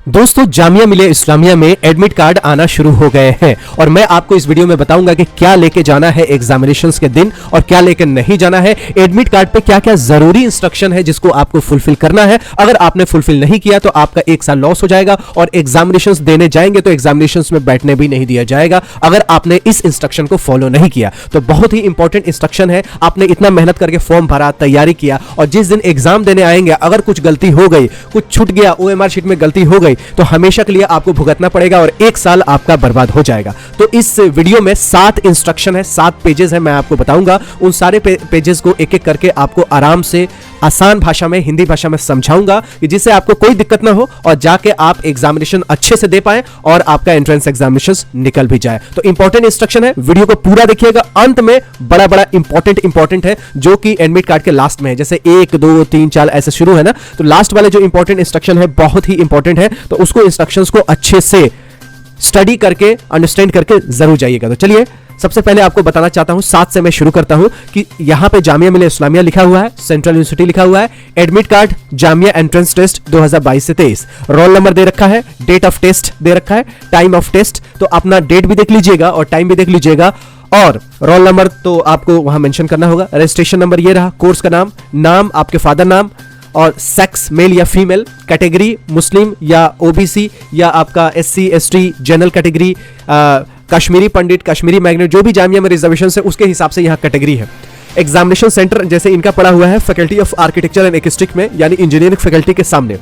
दोस्तों जामिया मिलिया इस्लामिया में admit card आना शुरू हो गए हैं और मैं आपको इस वीडियो में बताऊंगा कि क्या लेके जाना है एग्जामिनेशंस के दिन और क्या लेके नहीं जाना है। एडमिट कार्ड पे क्या क्या जरूरी इंस्ट्रक्शन है जिसको आपको फुलफिल करना है। अगर आपने फुलफिल नहीं किया तो आपका एक साल लॉस हो जाएगा और एग्जामिनेशंस देने जाएंगे तो एग्जामिनेशंस में बैठने भी नहीं दिया जाएगा अगर आपने इस इंस्ट्रक्शन को फॉलो नहीं किया। तो बहुत ही इंपॉर्टेंट इंस्ट्रक्शन है। आपने इतना मेहनत करके फॉर्म भरा, तैयारी किया और जिस दिन एग्जाम देने आएंगे अगर कुछ गलती हो गई, कुछ छूट गया, ओएमआर शीट में गलती हो गई तो हमेशा के लिए आपको भुगतना पड़ेगा और एक साल आपका बर्बाद हो जाएगा। तो इस वीडियो में 7 इंस्ट्रक्शन है, 7 पेजेस है, मैं आपको बताऊंगा। उन सारे पेजेस को एक एक करके आपको आराम से आसान भाषा में, हिंदी भाषा में समझाऊंगा कि जिससे आपको कोई दिक्कत ना हो और जाके आप एग्जामिनेशन अच्छे से दे पाए और आपका एंट्रेंस एग्जामिनेशन निकल भी जाए। तो इंपॉर्टेंट इंस्ट्रक्शन है, वीडियो को पूरा देखिएगा। अंत में बड़ा बड़ा इंपॉर्टेंट है जो कि एडमिट कार्ड के लास्ट में है। जैसे 1 2 3 4 ऐसे शुरू है ना, तो लास्ट वाले जो इंपॉर्टेंट इंस्ट्रक्शन है बहुत ही इंपॉर्टेंट है। तो उसको इंस्ट्रक्शंस को अच्छे से स्टडी करके, अंडरस्टैंड करके जरूर जाइएगा। तो चलिए सबसे पहले आपको बताना चाहता हूं, 7 से मैं शुरू करता हूं कि यहां पे जामिया मिलिया इस्लामिया लिखा हुआ है, सेंट्रल यूनिवर्सिटी लिखा हुआ है, admit card Jamia entrance test 2022 से 23, रोल नंबर दे रखा है, डेट ऑफ टेस्ट दे रखा है, टाइम ऑफ टेस्ट। तो अपना डेट भी देख लीजिएगा और टाइम भी देख लीजिएगा और रोल नंबर तो आपको वहां मेंशन करना होगा। रजिस्ट्रेशन नंबर ये रहा, कोर्स का नाम, नाम आपके फादर नाम और सेक्स मेल या फीमेल, कैटेगरी मुस्लिम या ओबीसी या आपका SC ST general category, Kashmiri Pandit, Kashmiri migrant, जो भी जामिया में रिजर्वेशन है उसके हिसाब से यहाँ कैटेगरी है। एग्जामिनेशन सेंटर जैसे इनका पड़ा हुआ है फैकल्टी ऑफ आर्किटेक्चर एंड एक्स्टिक में, यानी इंजीनियरिंग फैकल्टी के सामने।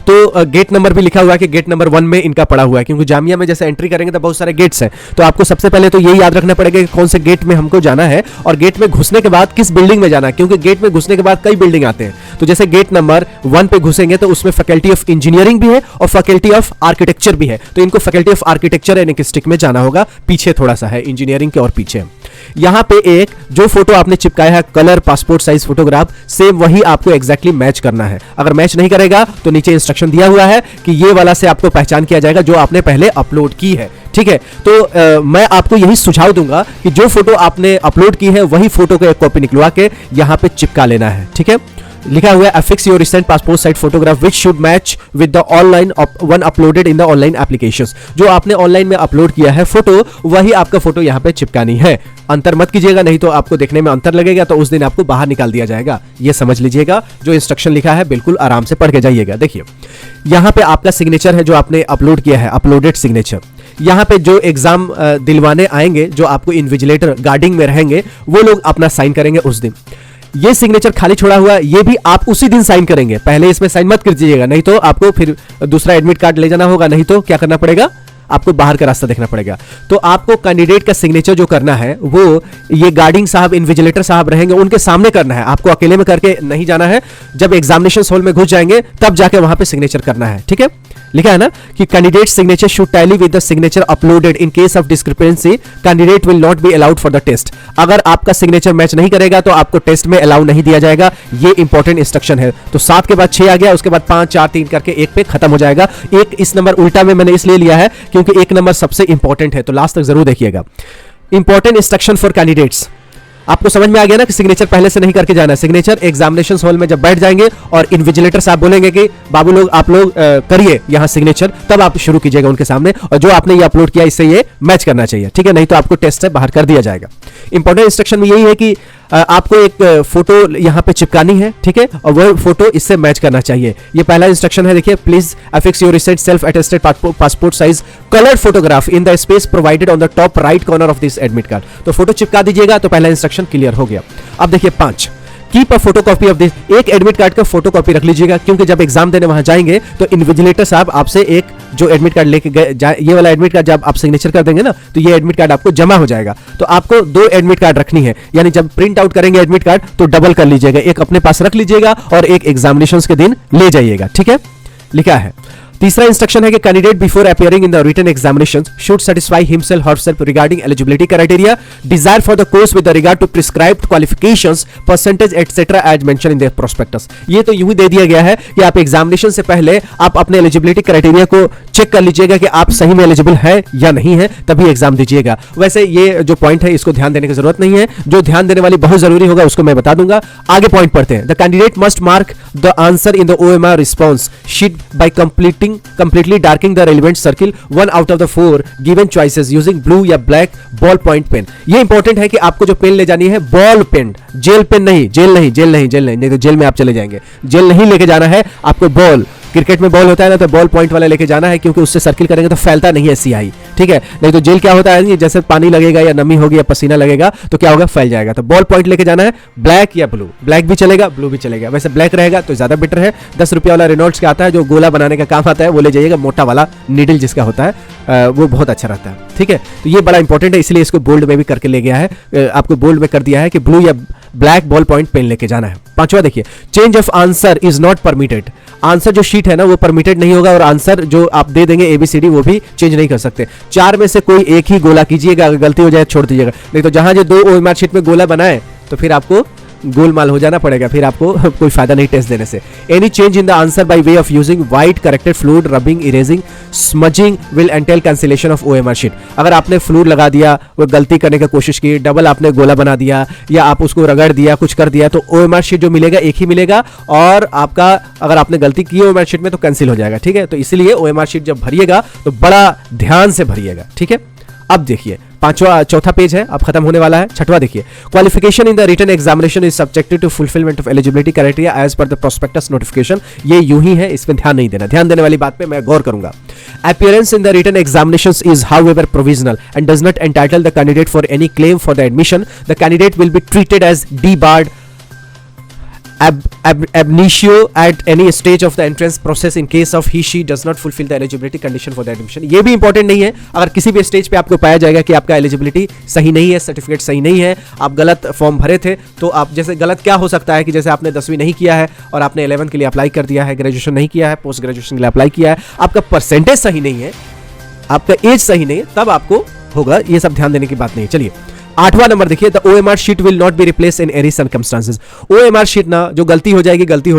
तो गेट नंबर भी लिखा हुआ है कि गेट नंबर 1 में इनका पड़ा हुआ है, क्योंकि जामिया में जैसे एंट्री करेंगे तो बहुत सारे गेट्स हैं। तो आपको सबसे पहले तो ये याद रखना पड़ेगा कि कौन से गेट में हमको जाना है और गेट में घुसने के बाद किस बिल्डिंग में जाना है, क्योंकि गेट में घुसने के बाद कई बिल्डिंग आते हैं। तो जैसे गेट नंबर 1 पे घुसेंगे तो उसमें फैकल्टी ऑफ इंजीनियरिंग भी है और फैकल्टी ऑफ आर्किटेक्चर भी है। तो इनको फैकल्टी ऑफ आर्किटेक्चर एंड एक्स्टिक में जाना होगा, पीछे थोड़ा सा है, इंजीनियरिंग के और पीछे। यहां पे एक जो फोटो आपने चिपकाया है colour passport size photograph, same वही आपको एग्जैक्टली मैच करना है। अगर मैच नहीं करेगा तो नीचे इंस्ट्रक्शन दिया हुआ है कि ये वाला से आपको पहचान किया जाएगा जो आपने पहले अपलोड की है। ठीक है, तो मैं आपको यही सुझाव दूंगा कि जो फोटो आपने अपलोड की है वही फोटो को एक कॉपी निकलवा के यहां पे चिपका लेना है। ठीक है, लिखा हुआ है affix your recent passport size photograph which should match with the online one uploaded in the online applications. जो आपने ऑनलाइन में अपलोड किया है फोटो वही आपका फोटो यहां पे चिपकानी है। अंतर मत कीजिएगा, नहीं तो आपको देखने में अंतर लगेगा तो उस दिन आपको बाहर निकाल दिया जाएगा। ये समझ लीजिएगा, जो इंस्ट्रक्शन लिखा है बिल्कुल आराम से पढ़ के जाइएगा। देखिए यहां पे आपका सिग्नेचर है जो आपने अपलोड किया है, अपलोडेड सिग्नेचर। यहां पे जो एग्जाम दिलवाने आएंगे, जो आपको इन्विजिलेटर गार्डिंग में रहेंगे, वो लोग अपना साइन करेंगे उस दिन। ये सिग्नेचर खाली छोड़ा हुआ है, ये भी आप उसी दिन साइन करेंगे, पहले इसमें साइन मत कीजिएगा, नहीं तो आपको फिर दूसरा एडमिट कार्ड ले जाना होगा, नहीं तो क्या करना पड़ेगा, आपको बाहर का रास्ता देखना पड़ेगा। तो आपको कैंडिडेट का सिग्नेचर जो करना है वो ये गार्डिंग साहब, इन्विजिलेटर साहब रहेंगे, उनके सामने करना है। आपको अकेले में करके नहीं जाना है, जब एग्जामिनेशन हॉल में घुस जाएंगे तब जाके वहां पे सिग्नेचर करना है। ठीक है, लिखा है ना कि candidate signature should tally with the signature uploaded, in case of discrepancy candidate will not be allowed for the test. अगर आपका सिग्नेचर मैच नहीं करेगा तो आपको टेस्ट में अलाउ नहीं दिया जाएगा। ये इंपॉर्टेंट इंस्ट्रक्शन है। तो 7 के बाद 6 आ गया, उसके बाद 5 4 3 करके 1 पे खत्म हो जाएगा। एक इस नंबर उल्टा में मैंने इसलिए लिया है क्योंकि 1 नंबर सबसे इंपॉर्टेंट है, तो लास्ट तक जरूर देखिएगा। Important instruction for candidates. आपको समझ में आ गया ना कि सिग्नेचर पहले से नहीं करके जाना है। सिग्नेचर एग्जामिनेशन हॉल में जब बैठ जाएंगे और इन्विजिलेटर साहब बोलेंगे कि बाबू लोग आप लोग करिए यहां सिग्नेचर, तब आप शुरू कीजिएगा उनके सामने, और जो आपने ये अपलोड किया इससे ये मैच करना चाहिए। ठीक है, नहीं तो आपको टेस्ट से बाहर कर दिया जाएगा। इंपॉर्टेंट इंस्ट्रक्शन में यही है कि आपको एक फोटो यहां पे चिपकानी है। ठीक है, और वो फोटो इससे मैच करना चाहिए। ये पहला इंस्ट्रक्शन है, देखिए, please affix your recent self attested passport size coloured photograph in the space provided on the top right corner of this admit card. तो फोटो चिपका दीजिएगा। तो पहला इंस्ट्रक्शन क्लियर हो गया। अब देखिए 5, keep a photocopy of this. एक एडमिट कार्ड का फोटोकॉपी रख लीजिएगा, क्योंकि जब एग्जाम देने वहां जाएंगे तो इन्विजिलेटर साहब आपसे एक जो एडमिट कार्ड लेके गए, ये वाला एडमिट कार्ड जब आप सिग्नेचर कर देंगे ना तो ये एडमिट कार्ड आपको जमा हो जाएगा। तो आपको 2 एडमिट कार्ड रखनी है, यानी जब प्रिंट आउट करेंगे एडमिट कार्ड तो डबल कर लीजिएगा, एक अपने पास रख लीजिएगा और एक एग्जामिनेशन के दिन ले जाइएगा। ठीक है, लिखा है। तीसरा इंस्ट्रक्शन है कि candidate before appearing in the written examination should satisfy himself herself regarding eligibility criteria, desire for the course with regard to prescribed qualifications, percentage etcetera as mention in the prospectus. ये तो यूं ही दे दिया गया है कि आप एग्जामिनेशन से पहले आप अपने एलिजिबिलिटी क्राइटेरिया को चेक कर लीजिएगा कि आप सही में एलिजिबल है या नहीं है, तभी एग्जाम दीजिएगा। वैसे ये जो पॉइंट है इसको ध्यान देने की जरूरत नहीं है, जो ध्यान देने वाली बहुत जरूरी होगा उसको मैं बता दूंगा। आगे पॉइंट पढ़ते हैं। The candidate must mark the answer in the OMR response sheet by completing darking completely darking the relevant circle 1 out of the 4 given choices using blue या ब्लैक बॉल पॉइंट पेन। ये important है कि आपको जो pen ले जानी है ball pen, gel pen नहीं, नहीं तो जेल में आप चले जाएंगे। जेल नहीं लेके जाना है आपको, बॉल, क्रिकेट में बॉल होता है ना, तो बॉल पॉइंट वाला लेके जाना है, क्योंकि उससे सर्किल करेंगे तो फैलता नहीं है स्याही, ठीक है। नहीं तो जेल क्या होता है, जैसे पानी लगेगा या नमी होगी या पसीना लगेगा तो क्या होगा, फैल जाएगा। तो बॉल पॉइंट लेके जाना है, ब्लैक या ब्लू, ब्लैक भी चलेगा ब्लू भी चलेगा, वैसे ब्लैक रहेगा तो ज्यादा बेटर है। 10 रुपया वाला रेनॉल्ड्स का आता है जो गोला बनाने का काम आता है, वो ले जाइएगा, मोटा वाला नीडल जिसका होता है वो बहुत अच्छा रहता है, ठीक है। तो ये बड़ा इंपॉर्टेंट है, इसलिए इसको बोल्ड में भी करके ले गया है, आपको बोल्ड में कर दिया है कि ब्लू या ब्लैक बॉल पॉइंट पेन लेके जाना है। पांचवा देखिए, change of answer is not permitted. Answer जो शीट है ना वो परमिटेड नहीं होगा, और आंसर जो आप दे देंगे ABCD वो भी चेंज नहीं कर सकते। 4 में से कोई एक ही गोला कीजिएगा, अगर गलती हो जाए छोड़ दीजिएगा, नहीं तो जहां जो 2 OMR शीट में गोला बनाए तो फिर आपको गोलमाल हो जाना पड़ेगा, फिर आपको कोई फायदा नहीं टेस्ट देने से। Any change in the answer by way of using white corrected fluid, rubbing, erasing, smudging will entail cancellation of OMR sheet. अगर आपने फ्लूइड लगा दिया, वो गलती करने की कोशिश की, डबल आपने गोला बना दिया या आप उसको रगड़ दिया, कुछ कर दिया, तो OMR शीट जो मिलेगा एक ही मिलेगा, और आपका अगर आपने गलती की OMR शीट में तो कैंसिल हो जाएगा, ठीक है। तो इसलिए OMR शीट जब भरिएगा तो बड़ा ध्यान से भरिएगा, ठीक है। अब देखिए चौथा पेज है, अब खत्म होने वाला है। छठवां देखिए, qualification in the written examination is subjected to fulfilment of eligibility criteria as per the prospectus notification. ये यूं ही है, इसमें ध्यान नहीं देना, ध्यान देने वाली बात पे मैं गौर करूंगा। Appearance in the written examinations is however provisional and does not entitle the candidate for any claim for the admission. The candidate will be treated as debarred ab initio at any stage of the entrance process in case of he she does not fulfill the eligibility condition for the admission। ये भी important नहीं है, अगर किसी भी stage पे आपको पाया जाएगा कि आपका एलिजिबिलिटी सही नहीं है, सर्टिफिकेट सही नहीं है, आप गलत फॉर्म भरे थे, तो आप जैसे गलत क्या हो सकता है कि जैसे आपने 10वीं नहीं किया है और आपने 11 के लिए अप्लाई कर दिया है, ग्रेजुएशन नहीं किया है, पोस्ट ग्रेजुएशन के लिए अप्लाई किया है, आपका परसेंटेज सही नहीं है, आपका एज सही नहीं है, तब आपको होगा, ये सब ध्यान देने की बात नहीं है। चलिए 8वां नंबर देखिए, the OMR sheet will not be replace in any circumstances. OMR sheet ना, जो गलती हो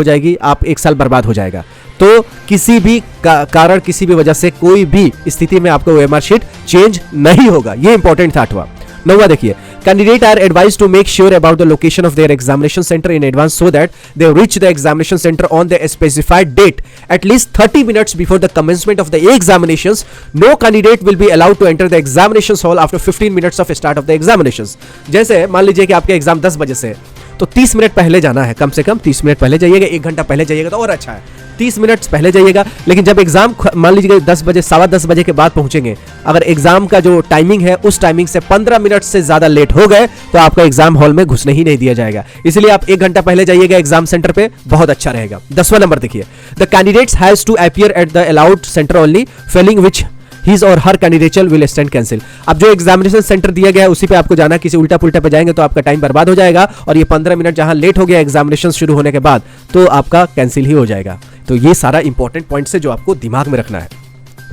जाएगी, आप 1 साल बर्बाद हो जाएगा। तो किसी भी कारण, किसी भी वजह से, कोई भी स्थिति में आपका OMR शीट चेंज नहीं होगा, ये इंपॉर्टेंट था 8वां। 9वां देखिए, candidate are advised to make sure about the location of their examination centre in advance so that they reach the examination centre on the specified date at least 30 minutes before the commencement of the examinations. No candidate will be allowed to enter the examinations hall after 15 minutes of start of the examinations. जैसे मान लीजिए कि आपके exam 10 बजे से, तो 30 minute पहले जाना है, कम से कम 30 मिनट पहले जाइएगा, 1 घंटा पहले जाइएगा तो और अच्छा है, 30 मिनट पहले जाइएगा। लेकिन जब एग्जाम मान लीजिए 10 बजे, 10:15 बजे के बाद पहुंचेंगे, अगर एग्जाम का जो टाइमिंग है उस टाइमिंग से 15 मिनट से ज्यादा लेट हो गए तो आपका एग्जाम हॉल में घुसने ही नहीं दिया जाएगा। इसलिए आप 1 घंटा पहले जाइएगा एग्जाम सेंटर पे, बहुत अच्छा रहेगा। 10वां नंबर देखिए, the candidates has to appear at the allowed centre only, failing which his or her candidature will stand cancel. अब जो एग्जामिनेशन सेंटर दिया गया है उसी पे आपको जाना, किसी उल्टा पुल्टा पे जाएंगे तो आपका टाइम बर्बाद हो जाएगा, और ये 15 मिनट जहां लेट हो गया एग्जामिनेशन शुरू होने के बाद तो आपका कैंसिल ही हो जाएगा। तो ये सारा इंपॉर्टेंट पॉइंट्स है जो आपको दिमाग में रखना है,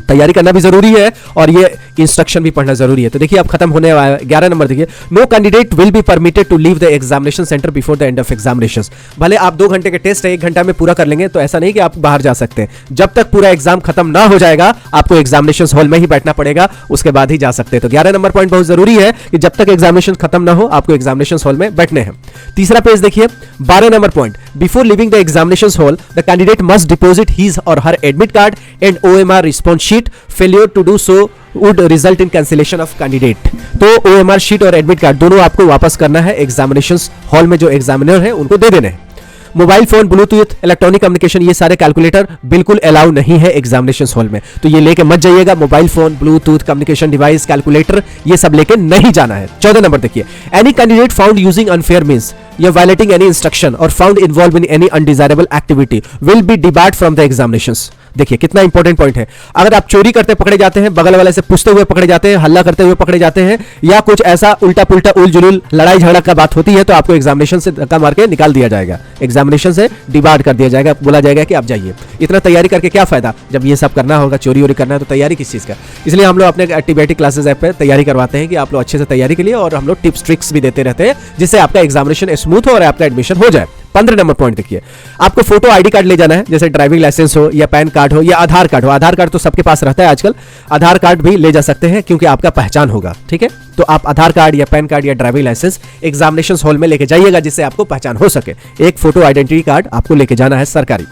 तैयारी करना भी जरूरी है और ये इंस्ट्रक्शन भी पढ़ना जरूरी है। तो देखिए अब खत्म होने वाला है। 11 नंबर देखिए, no candidate will be permitted to leave the examination centre before the end of examinations. भले आप 2 घंटे के टेस्ट है 1 घंटा में पूरा कर लेंगे, तो ऐसा नहीं कि आप बाहर जा सकते हैं, जब तक पूरा एग्जाम खत्म ना हो जाएगा आपको एग्जामिनेशन हॉल में ही बैठना पड़ेगा, उसके बाद ही जा सकते हैं। तो 11 नंबर पॉइंट बहुत जरूरी है कि जब तक एग्जामिनेशन खत्म ना हो आपको एग्जामिनेशन हॉल में बैठने हैं। तीसरा पेज देखिए, 12 number point, before leaving the examination hall the candidate must deposit his or her admit card and OMR response sheet. Failure to do so would result in cancellation of candidate. तो OMR sheet और admit card दोनों आपको वापस करना है, examination hall में जो examiner है उनको दे देने हैं। Mobile phone, Bluetooth, electronic communication, ये सारे कैलकुलेटर बिल्कुल अलाउ नहीं है एग्जामिनेशन हॉल में, तो ये लेके मत जाइएगा। Mobile phone, Bluetooth, communication device, calculator, ये सब लेके नहीं जाना है। 14 नंबर देखिए, any candidate found using unfair means या वायलेटिंग एनी इंस्ट्रक्शन और found involve in any undesirable activity will be debarred from the examinations. देखिए कितना इंपॉर्टेंट पॉइंट है, अगर आप चोरी करते पकड़े जाते हैं, बगल वाले से पूछते हुए पकड़े जाते हैं, हल्ला करते हुए पकड़े जाते हैं, या कुछ ऐसा उल्टा पुल्टा उल जुलूल लड़ाई झगड़ा का बात होती है, तो आपको एग्जामिनेशन से धक्का मार के निकाल दिया जाएगा, एग्जामिनेशन से डिबार्ड कर दिया जाएगा, बोला जाएगा कि आप जाइए। इतना तैयारी करके क्या फायदा, जब ये सब करना होगा, चोरी वोरी करना है, तो तैयारी किस चीज़ का। इसलिए हम लोग अपने एक्टिविटी क्लासेस ऐप पे तैयारी करवाते हैं कि आप लोग अच्छे से तैयारी के लिए, और हम लोग टिप्स ट्रिक्स भी देते रहते हैं जिससे आपका एग्जामिनेशन स्मूथ हो और आपका एडमिशन हो जाए। 15 नंबर पॉइंट देखिए, आपको फोटो आईडी कार्ड ले जाना है, जैसे ड्राइविंग लाइसेंस हो या पैन कार्ड हो या आधार कार्ड हो। आधार कार्ड तो सबके पास रहता है आजकल, आधार कार्ड भी ले जा सकते हैं क्योंकि आपका पहचान होगा, ठीक है। तो आप आधार कार्ड या पैन कार्ड या ड्राइविंग लाइसेंस एग्जामिनेशन हॉल में लेके जाइएगा जिससे आपको पहचान हो सके। एक फोटो आइडेंटिटी कार्ड आपको लेके जाना है सरकारी।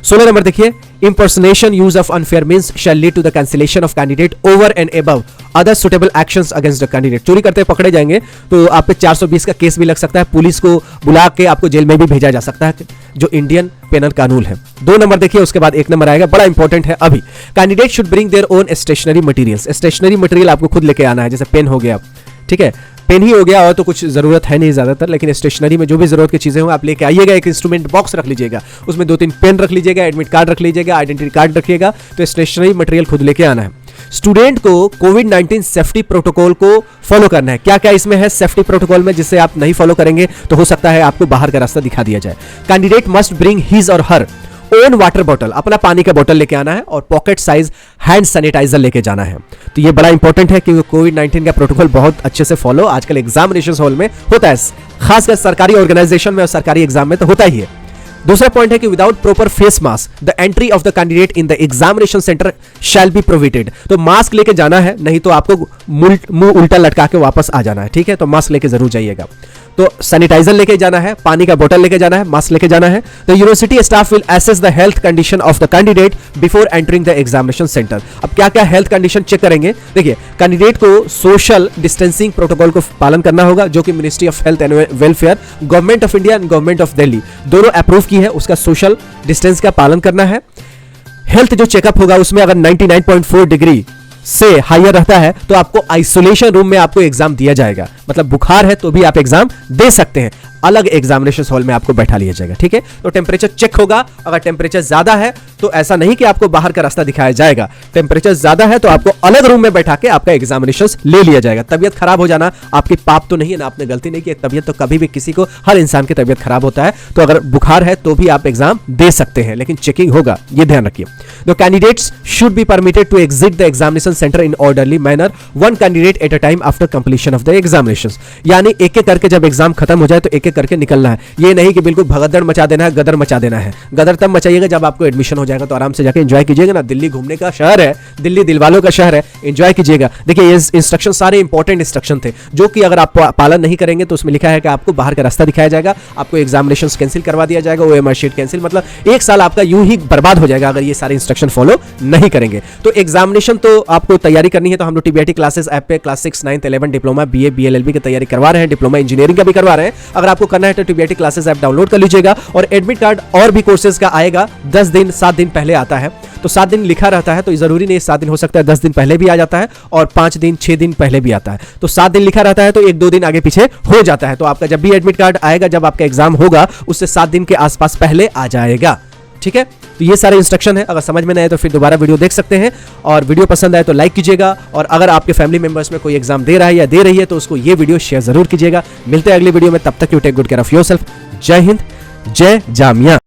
16 नंबर देखिए, impersonation use of unfair means shall lead to the cancellation of candidate over and above other suitable actions against the candidate। चोरी करते पकड़े जाएंगे तो आप पे 420 का केस भी लग सकता है, पुलिस को बुला के आपको जेल में भी भेजा जा सकता है, जो इंडियन पेनल कानून है। 2 नंबर देखिए, उसके बाद 1 नंबर आएगा, बड़ा इंपॉर्टेंट है अभी। Candidate should bring their own stationery materials. Stationery material आपको खुद लेके आना है, जैसे पेन हो गया, ठीक है, पेन ही हो गया और तो कुछ जरूरत है नहीं ज्यादातर, लेकिन स्टेशनरी में जो भी जरूरत की चीजें हो आप लेके आइएगा। एक इंस्ट्रूमेंट बॉक्स रख लीजिएगा, उसमें 2-3 पेन रख लीजिएगा, एडमिट कार्ड रख लीजिएगा, आइडेंटिटी कार्ड रखिएगा। तो स्टेशनरी मटेरियल खुद लेके आना है। स्टूडेंट को कोविड-19 सेफ्टी प्रोटोकॉल को फॉलो करना है। क्या क्या इसमें है सेफ्टी प्रोटोकॉल में, जिससे आप नहीं फॉलो करेंगे तो हो सकता है आपको बाहर का रास्ता दिखा दिया जाए। Candidate must bring his or her own water bottle, अपना पानी का बोतल लेके आना है, और पॉकेट साइज हैंड सैनिटाइजर लेके जाना है। तो ये बड़ा इंपॉर्टेंट है क्योंकि कोविड-19 का प्रोटोकॉल बहुत अच्छे से फॉलो आजकल एग्जामिनेशन हॉल में होता है, खासकर सरकारी ऑर्गेनाइजेशन में और सरकारी एग्जाम में तो होता ही है। दूसरा पॉइंट है कि without proper face mask the entry of the candidate in the examination centre shall be prohibited. तो मास्क लेके जाना है, नहीं तो आपको मुंह उल्टा लटका के वापस आ जाना है, ठीक है। तो मास्क लेके जरूर जाइएगा। तो सैनिटाइजर लेके जाना है, पानी का बोतल लेके जाना है, मास्क लेके जाना है। The university staff will assess the health condition of the candidate before entering the examination centre. अब क्या क्या हेल्थ कंडीशन चेक करेंगे, देखिए कैंडिडेट को सोशल डिस्टेंसिंग प्रोटोकॉल को पालन करना होगा, जो कि ministry of health and welfare, government of India and government of Delhi दोनों अप्रूव की है, उसका सोशल डिस्टेंस का पालन करना है। हेल्थ जो चेकअप होगा उसमें अगर 99.4 डिग्री से हायर रहता है तो आपको आइसोलेशन रूम में आपको एग्जाम दिया जाएगा, मतलब बुखार है तो भी आप एग्जाम दे सकते हैं, अलग एग्जामिनेशन हॉल में आपको बैठा लिया जाएगा, ठीक है। तो टेम्परेचर चेक होगा, अगर टेम्परेचर ज्यादा है तो ऐसा नहीं कि आपको बाहर का रास्ता दिखाया जाएगा, टेम्परेचर ज्यादा है तो आपको अलग रूम में बैठा के आपका एग्जामिनेशन ले लिया जाएगा। तबियत खराब हो जाना आपकी पाप तो नहीं है ना, आपने गलती नहीं की, तबियत तो कभी भी किसी को, हर इंसान की तबियत खराब होता है, तो अगर बुखार है तो भी आप एग्जाम दे सकते हैं, लेकिन चेकिंग होगा, ये ध्यान रखिए। The candidates should be permitted to exit the examination centre in orderly manner, one candidate at a time after completion of the examination. यानी एक एक करके जब एग्जाम खत्म हो जाए तो एक एक करके निकलना है, ये नहीं कि बिल्कुल भगदड़ मचा देना है, गदर मचा देना है। गदर तब मचाइएगा जब आपको एडमिशन हो जाएगा, तो आराम से जाके एंजॉय कीजिएगा ना, दिल्ली घूमने का शहर है, दिल्ली दिलवालों का शहर है, एंजॉय कीजिएगा। देखिए ये इंस्ट्रक्शन सारे इंपॉर्टेंट इंस्ट्रक्शन थे, जो कि अगर आप पालन नहीं करेंगे तो उसमें लिखा है कि आपको बाहर का रास्ता दिखाया जाएगा, आपको एग्जामिनेशन कैंसिल करवा दिया जाएगा, OMR शीट कैंसिल, मतलब एक साल आपका यूं ही बर्बाद हो जाएगा अगर ये सारे इंस्ट्रक्शन फॉलो नहीं करेंगे। तो एग्जामिनेशन तो आपको तैयारी करनी है, तो हम लोग TBIT क्लासेस ऐप पे क्लास 6, 9, 11 डिप्लोमा, BA, BLLB की तैयारी करवा रहे हैं, डिप्लोमा इंजीनियरिंग का भी करवा रहे हैं। अगर आपको करना है तो TBIT क्लासेस ऐप डाउनलोड कर लीजिएगा, और एडमिट कार्ड और भी कोर्सेज का आएगा 10 दिन 7 दिन पहले आता है, तो 7 दिन लिखा रहता है, तो जरूरी नहीं 7 दिन, हो सकता है 10 दिन पहले भी आ जाता है और 5 दिन 6 दिन पहले भी आता है। तो 7 दिन लिखा रहता है तो 1-2 दिन आगे पीछे हो जाता है, तो आपका जब भी एडमिट कार्ड आएगा, जब आपका एग्जाम होगा उससे 7 दिन के आसपास पहले आ जाएगा, ठीक है। तो ये सारे इंस्ट्रक्शन है, अगर समझ में नहीं आए तो फिर दोबारा वीडियो देख सकते हैं, और वीडियो पसंद आए तो लाइक कीजिएगा, और अगर आपके फैमिली मेंबर्स में कोई एग्जाम दे रहा है या दे रही है तो उसको ये वीडियो शेयर जरूर कीजिएगा। मिलते हैं अगली वीडियो में, तब तक you take good care of yourself. जय हिंद, जय जामिया।